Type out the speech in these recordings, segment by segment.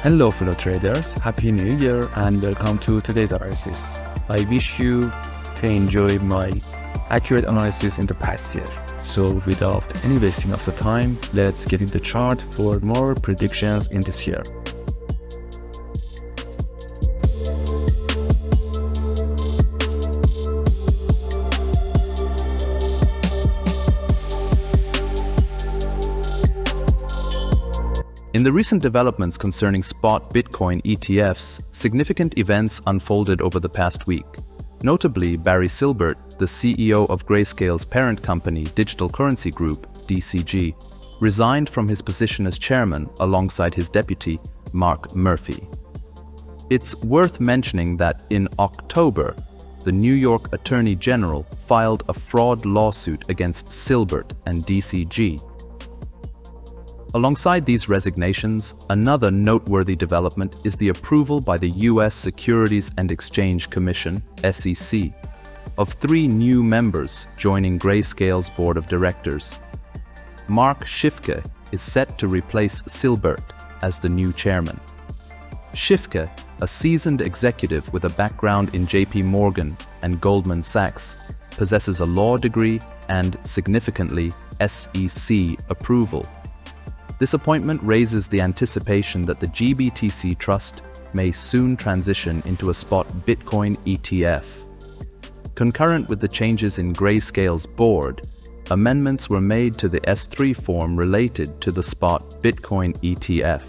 Hello fellow traders, Happy New Year and welcome to today's analysis. I wish you to enjoy my accurate analysis in the past year. So without any wasting of the time, let's get into the chart for more predictions in this year. In the recent developments concerning spot Bitcoin ETFs, significant events unfolded over the past week. Notably, Barry Silbert, the CEO of Grayscale's parent company Digital Currency Group, DCG, resigned from his position as chairman alongside his deputy, Mark Murphy. It's worth mentioning that in October, the New York Attorney General filed a fraud lawsuit against Silbert and DCG. Alongside these resignations, another noteworthy development is the approval by the U.S. Securities and Exchange Commission, SEC, of 3 new members joining Grayscale's board of directors. Mark Schifke is set to replace Silbert as the new chairman. Schifke, a seasoned executive with a background in JP Morgan and Goldman Sachs, possesses a law degree and, significantly, SEC approval. This appointment raises the anticipation that the GBTC Trust may soon transition into a spot Bitcoin ETF. Concurrent with the changes in Grayscale's board, amendments were made to the S3 form related to the spot Bitcoin ETF.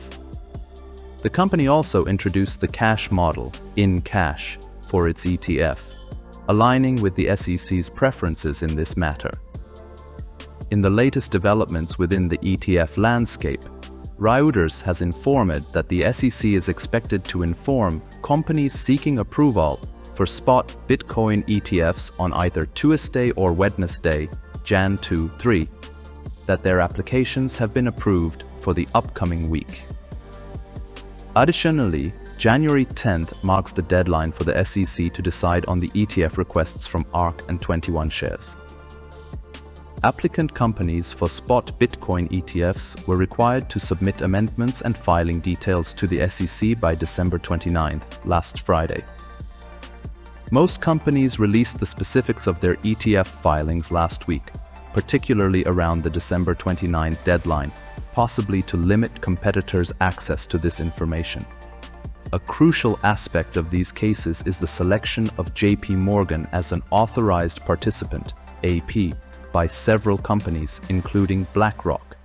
The company also introduced the cash model, in cash, for its ETF, aligning with the SEC's preferences in this matter. In the latest developments within the ETF landscape, Reuters has informed that the SEC is expected to inform companies seeking approval for spot Bitcoin ETFs on either Tuesday or Wednesday, Jan 2-3, that their applications have been approved for the upcoming week. Additionally, January 10th marks the deadline for the SEC to decide on the ETF requests from ARK and 21 Shares. Applicant companies for spot Bitcoin ETFs were required to submit amendments and filing details to the SEC by December 29th, last Friday. Most companies released the specifics of their ETF filings last week, particularly around the December 29th deadline, possibly to limit competitors' access to this information. A crucial aspect of these cases is the selection of JP Morgan as an authorized participant, AP, by several companies, including BlackRock.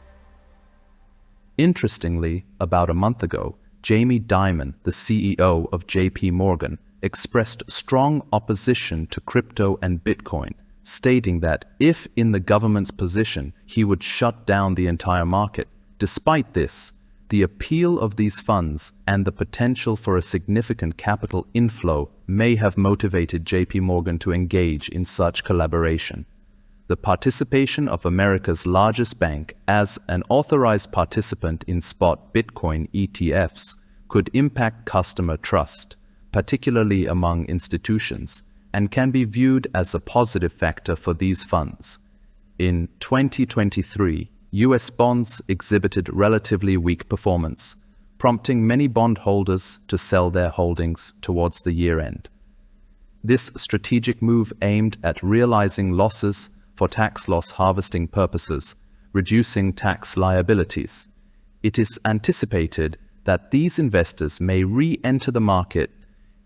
Interestingly, about a month ago, Jamie Dimon, the CEO of JP Morgan, expressed strong opposition to crypto and Bitcoin, stating that if in the government's position, he would shut down the entire market. Despite this, the appeal of these funds and the potential for a significant capital inflow may have motivated JP Morgan to engage in such collaboration. The participation of America's largest bank as an authorized participant in spot Bitcoin ETFs could impact customer trust, particularly among institutions, and can be viewed as a positive factor for these funds. In 2023, US bonds exhibited relatively weak performance, prompting many bondholders to sell their holdings towards the year-end. This strategic move aimed at realizing losses for tax loss harvesting purposes, reducing tax liabilities. It is anticipated that these investors may re-enter the market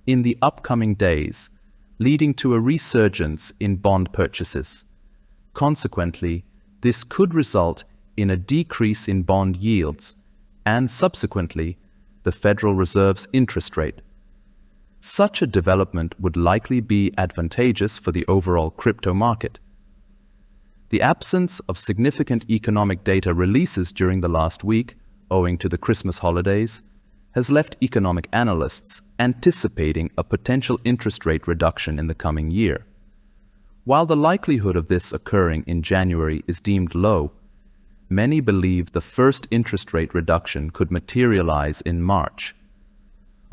in the upcoming days, leading to a resurgence in bond purchases. Consequently, this could result in a decrease in bond yields and, subsequently, the Federal Reserve's interest rate. Such a development would likely be advantageous for the overall crypto market. The absence of significant economic data releases during the last week, owing to the Christmas holidays, has left economic analysts anticipating a potential interest rate reduction in the coming year. While the likelihood of this occurring in January is deemed low, many believe the first interest rate reduction could materialize in March.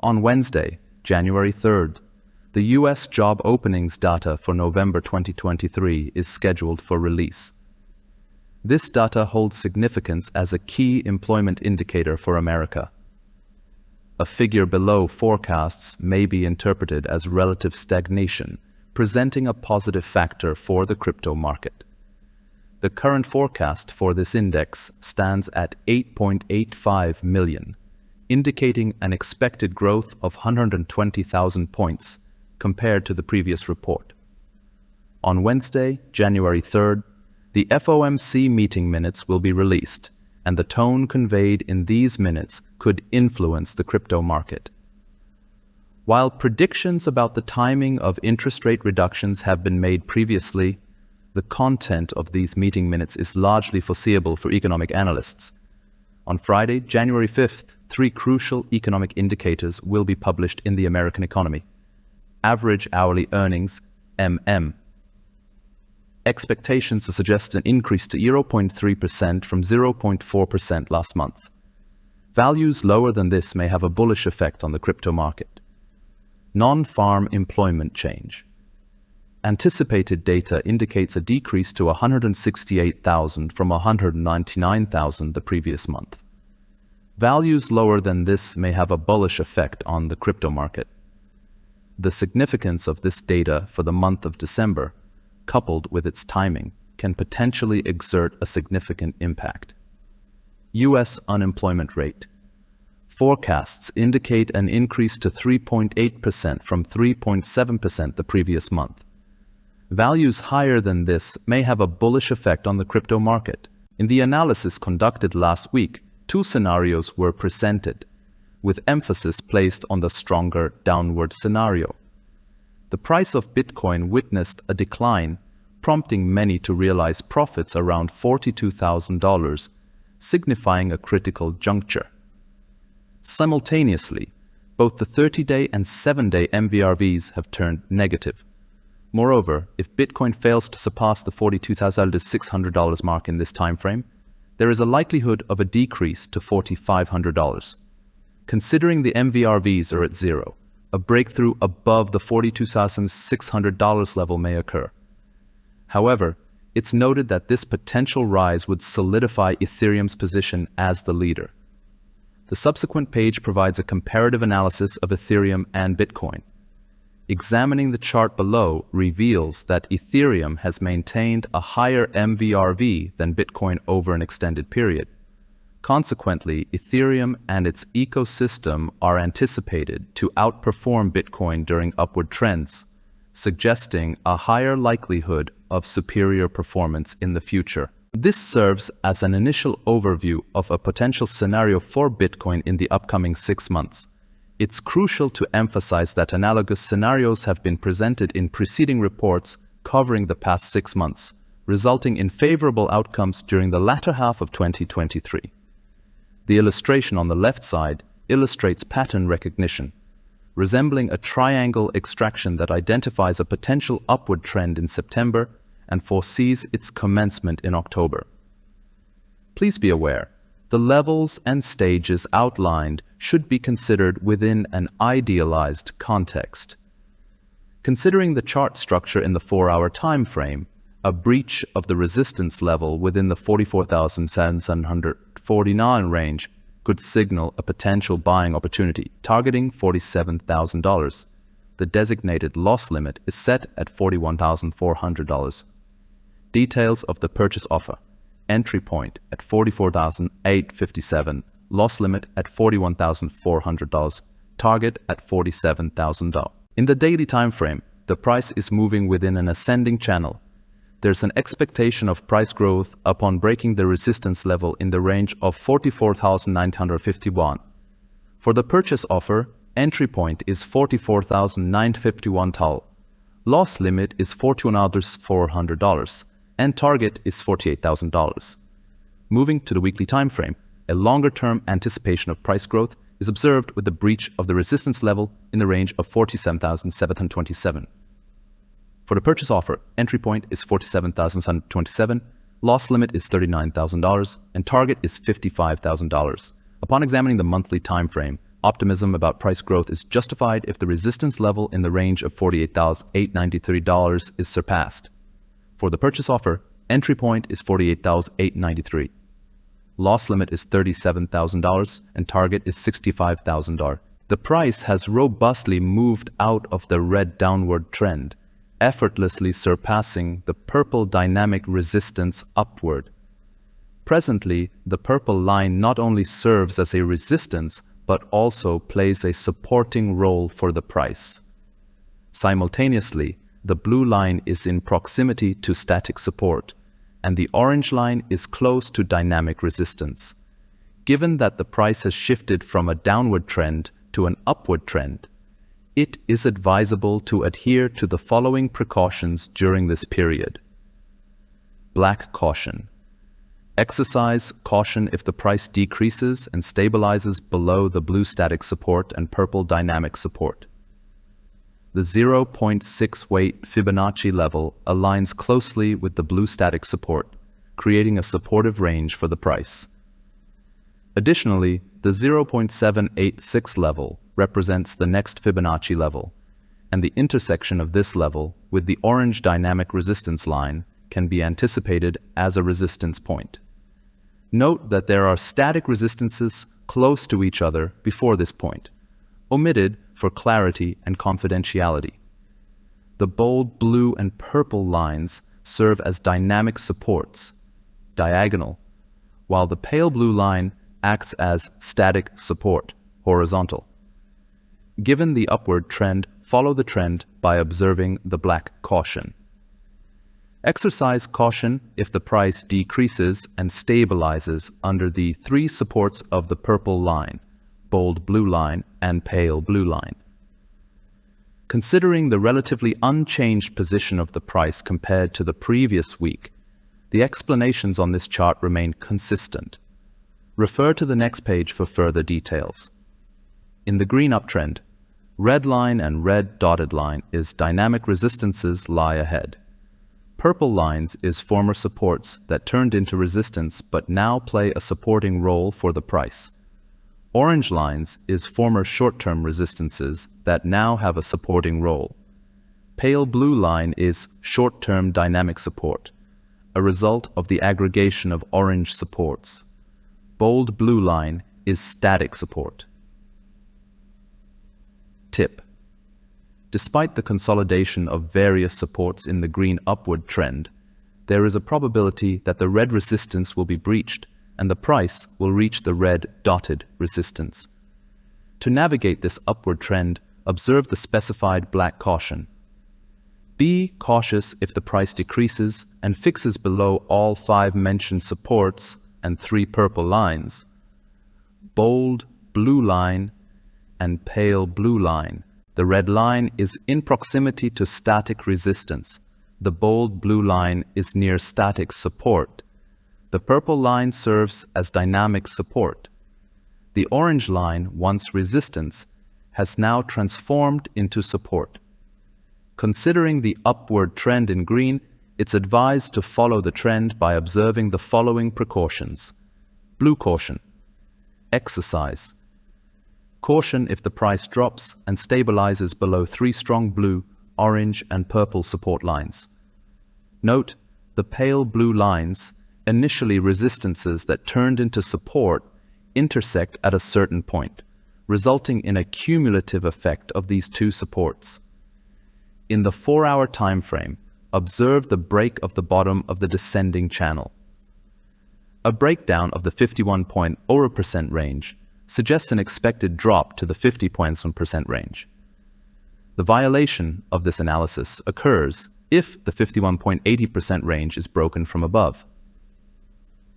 On Wednesday, January 3rd, the U.S. job openings data for November 2023 is scheduled for release. This data holds significance as a key employment indicator for America. a figure below forecasts may be interpreted as relative stagnation, presenting a positive factor for the crypto market. The current forecast for this index stands at 8.85 million, indicating an expected growth of 120,000 points compared to the previous report. On Wednesday, January 3rd, the FOMC meeting minutes will be released, and the tone conveyed in these minutes could influence the crypto market. While predictions about the timing of interest rate reductions have been made previously, the content of these meeting minutes is largely foreseeable for economic analysts. On Friday, January 5th, 3 crucial economic indicators will be published in the American economy. Average hourly earnings, MM. Expectations suggest an increase to 0.3% from 0.4% last month. Values lower than this may have a bullish effect on the crypto market. Non-farm employment change. Anticipated data indicates a decrease to 168,000 from 199,000 the previous month. Values lower than this may have a bullish effect on the crypto market. The significance of this data for the month of December, coupled with its timing, can potentially exert a significant impact. U.S. unemployment rate. Forecasts indicate an increase to 3.8% from 3.7% the previous month. Values higher than this may have a bullish effect on the crypto market. In the analysis conducted last week, 2 scenarios were presented, with emphasis placed on the stronger downward scenario. The price of Bitcoin witnessed a decline, prompting many to realize profits around $42,000, signifying a critical juncture. Simultaneously, both the 30-day and 7-day MVRVs have turned negative. Moreover, if Bitcoin fails to surpass the $42,600 mark in this time frame, there is a likelihood of a decrease to $4,500. Considering the MVRVs are at zero, a breakthrough above the $42,600 level may occur. However, it's noted that this potential rise would solidify Ethereum's position as the leader. The subsequent page provides a comparative analysis of Ethereum and Bitcoin. Examining the chart below reveals that Ethereum has maintained a higher MVRV than Bitcoin over an extended period. Consequently, Ethereum and its ecosystem are anticipated to outperform Bitcoin during upward trends, suggesting a higher likelihood of superior performance in the future. This serves as an initial overview of a potential scenario for Bitcoin in the upcoming 6 months. It's crucial to emphasize that analogous scenarios have been presented in preceding reports covering the past 6 months, resulting in favorable outcomes during the latter half of 2023. The illustration on the left side illustrates pattern recognition, resembling a triangle extraction that identifies a potential upward trend in September and foresees its commencement in October. Please be aware, the levels and stages outlined should be considered within an idealized context. Considering the chart structure in the 4-hour time frame, a breach of the resistance level within the 44,749 range could signal a potential buying opportunity targeting $47,000. The designated loss limit is set at $41,400. Details of the purchase offer. Entry point at $44,857. Loss limit at $41,400. Target at $47,000. In the daily time frame, the price is moving within an ascending channel. There's an expectation of price growth upon breaking the resistance level in the range of 44,951. For the purchase offer, entry point is 44,951 TAL. Loss limit is $41,400 and target is $48,000. Moving to the weekly time frame, a longer-term anticipation of price growth is observed with the breach of the resistance level in the range of 47,727. For the purchase offer, entry point is 47,727, loss limit is $39,000, and target is $55,000. Upon examining the monthly time frame, optimism about price growth is justified if the resistance level in the range of $48,893 is surpassed. For the purchase offer, entry point is $48,893. Loss limit is $37,000 and target is $65,000. The price has robustly moved out of the red downward trend, effortlessly surpassing the purple dynamic resistance upward. Presently, the purple line not only serves as a resistance, but also plays a supporting role for the price. Simultaneously, the blue line is in proximity to static support, and the orange line is close to dynamic resistance. Given that the price has shifted from a downward trend to an upward trend, it is advisable to adhere to the following precautions during this period. Black caution. Exercise caution if the price decreases and stabilizes below the blue static support and purple dynamic support. The 0.6 weight Fibonacci level aligns closely with the blue static support, creating a supportive range for the price. Additionally, the 0.786 level represents the next Fibonacci level, and the intersection of this level with the orange dynamic resistance line can be anticipated as a resistance point. Note that there are static resistances close to each other before this point, omitted for clarity and confidentiality. The bold blue and purple lines serve as dynamic supports, diagonal, while the pale blue line acts as static support, horizontal. Given the upward trend, follow the trend by observing the black caution. Exercise caution if the price decreases and stabilizes under the three supports of the purple line, bold blue line, and pale blue line. Considering the relatively unchanged position of the price compared to the previous week, the explanations on this chart remain consistent. Refer to the next page for further details. In the green uptrend, red line and red dotted line is dynamic resistances lie ahead. Purple lines is former supports that turned into resistance but now play a supporting role for the price. Orange lines is former short-term resistances that now have a supporting role. Pale blue line is short-term dynamic support, a result of the aggregation of orange supports. Bold blue line is static support. Tip: despite the consolidation of various supports in the green upward trend, there is a probability that the red resistance will be breached and the price will reach the red dotted resistance. To navigate this upward trend, observe the specified black caution. Be cautious if the price decreases and fixes below all 5 mentioned supports and 3 purple lines, bold blue line and pale blue line. The red line is in proximity to static resistance. The bold blue line is near static support. The purple line serves as dynamic support. The orange line, once resistance, has now transformed into support. Considering the upward trend in green, it's advised to follow the trend by observing the following precautions. Blue caution. Exercise. Caution if the price drops and stabilizes below 3 strong blue, orange, and purple support lines. Note the pale blue lines, initially resistances that turned into support, intersect at a certain point, resulting in a cumulative effect of these 2 supports. In the 4-hour time frame, observe the break of the bottom of the descending channel. A breakdown of the 51.0% range suggests an expected drop to the 50.1% range. The violation of this analysis occurs if the 51.80% range is broken from above.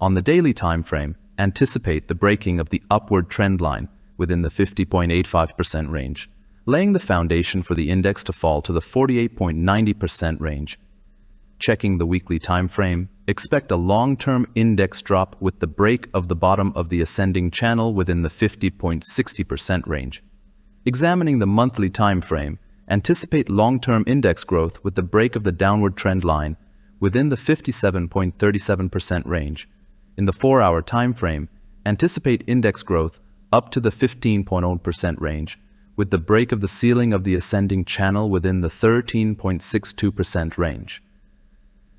On the daily time frame, anticipate the breaking of the upward trend line within the 50.85% range, laying the foundation for the index to fall to the 48.90% range. Checking the weekly time frame, expect a long-term index drop with the break of the bottom of the ascending channel within the 50.60% range. Examining the monthly time frame, anticipate long-term index growth with the break of the downward trend line within the 57.37% range. In the 4-hour time frame, anticipate index growth up to the 15.0% range, with the break of the ceiling of the ascending channel within the 13.62% range.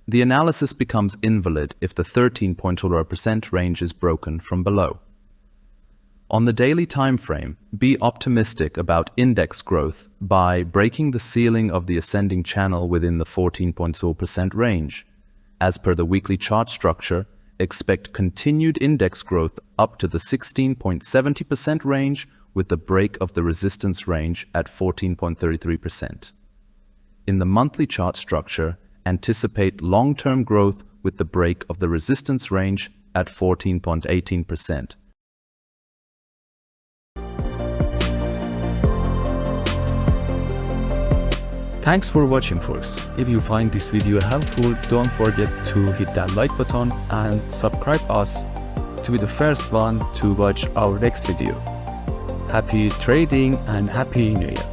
The analysis becomes invalid if the 13.0% range is broken from below. On the daily time frame, be optimistic about index growth by breaking the ceiling of the ascending channel within the 14.0% range. As per the weekly chart structure, expect continued index growth up to the 16.70% range with the break of the resistance range at 14.33%. In the monthly chart structure, anticipate long-term growth with the break of the resistance range at 14.18%. Thanks for watching, folks. If you find this video helpful, don't forget to hit that like button and subscribe us to be the first one to watch our next video. Happy trading and Happy New Year!